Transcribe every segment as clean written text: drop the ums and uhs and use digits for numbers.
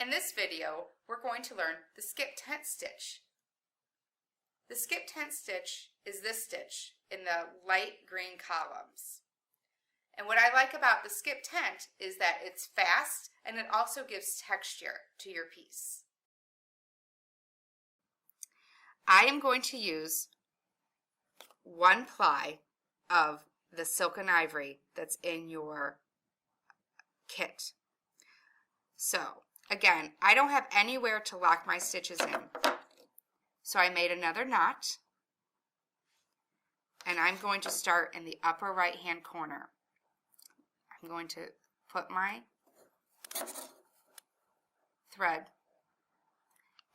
In this video, we're going to learn the skip tent stitch. The skip tent stitch is this stitch in the light green columns. And what I like about the skip tent is that it's fast and it also gives texture to your piece. I am going to use 1 ply of the silken ivory that's in your kit. So again, I don't have anywhere to lock my stitches in. So I made another knot, and I'm going to start in the upper right hand corner. I'm going to put my thread,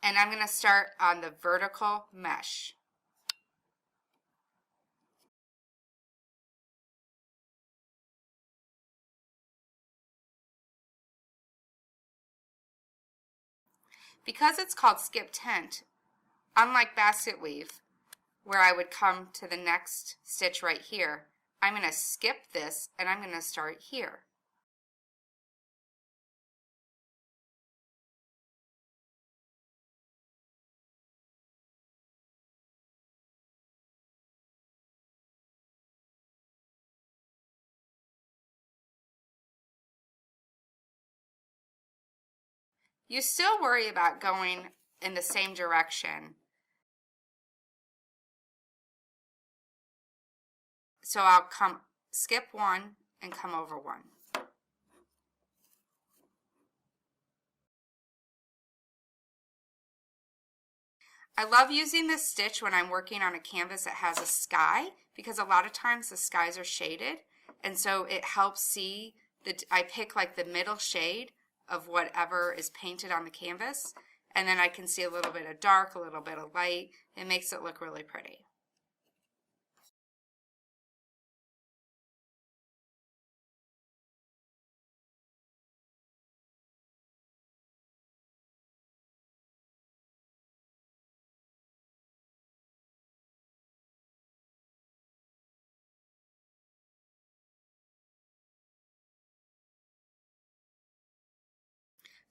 and I'm going to start on the vertical mesh. Because it's called skip tent, unlike basket weave, where I would come to the next stitch right here, I'm going to skip this and I'm going to start here. You still worry about going in the same direction. So I'll skip one and come over one. I love using this stitch when I'm working on a canvas that has a sky, because a lot of times the skies are shaded, and so it helps see I pick like the middle shade of whatever is painted on the canvas, and then I can see a little bit of dark, a little bit of light. It makes it look really pretty.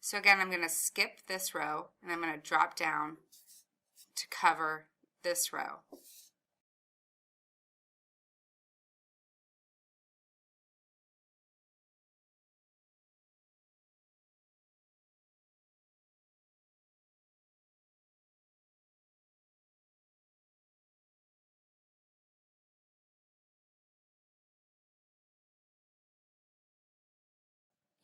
So again, I'm going to skip this row and I'm going to drop down to cover this row.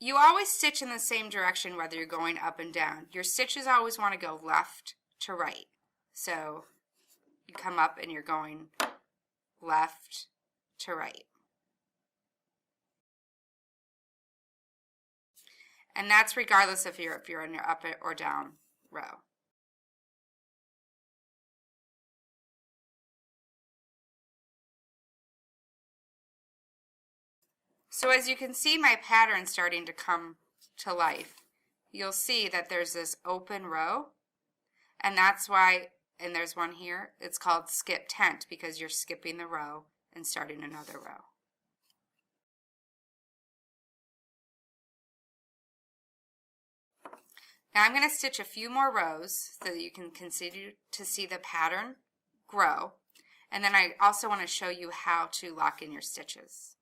You always stitch in the same direction whether you're going up and down. Your stitches always want to go left to right. So you come up and you're going left to right. And that's regardless if you're in your up or down row. So as you can see my pattern starting to come to life, you'll see that there's this open row, and that's why, and there's one here, it's called skip tent, because you're skipping the row and starting another row. Now I'm going to stitch a few more rows so that you can continue to see the pattern grow, and then I also want to show you how to lock in your stitches.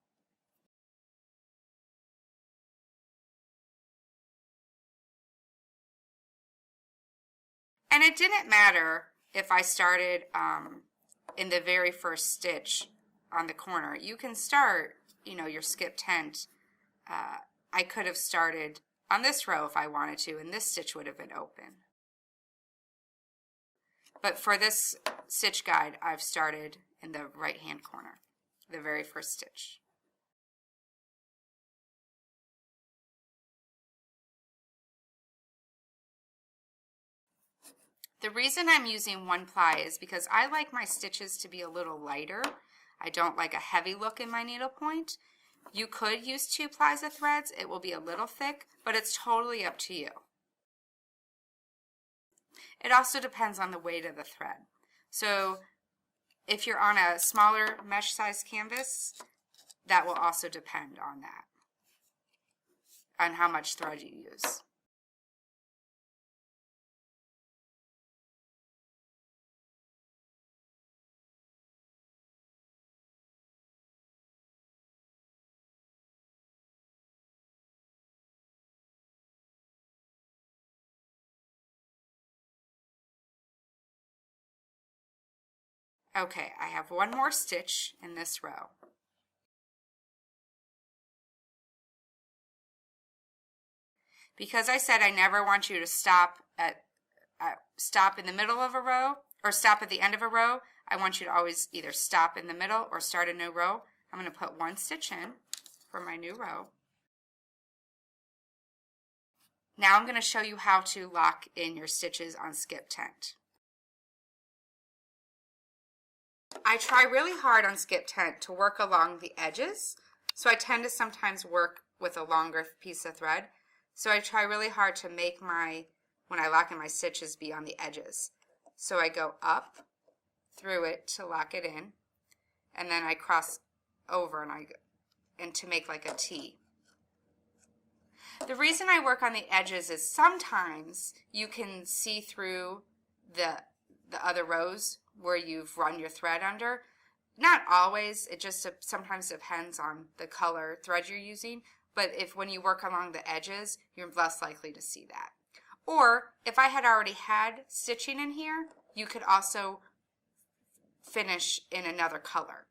And it didn't matter if I started in the very first stitch on the corner. You can start, your skip tent. I could have started on this row if I wanted to, and this stitch would have been open. But for this stitch guide, I've started in the right-hand corner, the very first stitch. The reason I'm using 1 ply is because I like my stitches to be a little lighter. I don't like a heavy look in my needlepoint. You could use 2 plies of threads. It will be a little thick, but it's totally up to you. It also depends on the weight of the thread. So if you're on a smaller mesh size canvas, that will also depend on that, on how much thread you use. Okay, I have one more stitch in this row. Because I said I never want you to stop in the middle of a row or stop at the end of a row, I want you to always either stop in the middle or start a new row. I'm going to put one stitch in for my new row. Now I'm going to show you how to lock in your stitches on skip tent. I try really hard on skip tent to work along the edges, so I tend to sometimes work with a longer piece of thread. So I try really hard to make when I lock in my stitches, be on the edges. So I go up through it to lock it in, and then I cross over and to make like a T. The reason I work on the edges is sometimes you can see through the other rows where you've run your thread under. Not always, it just sometimes depends on the color thread you're using, but when you work along the edges, you're less likely to see that. Or if I had already had stitching in here, you could also finish in another color.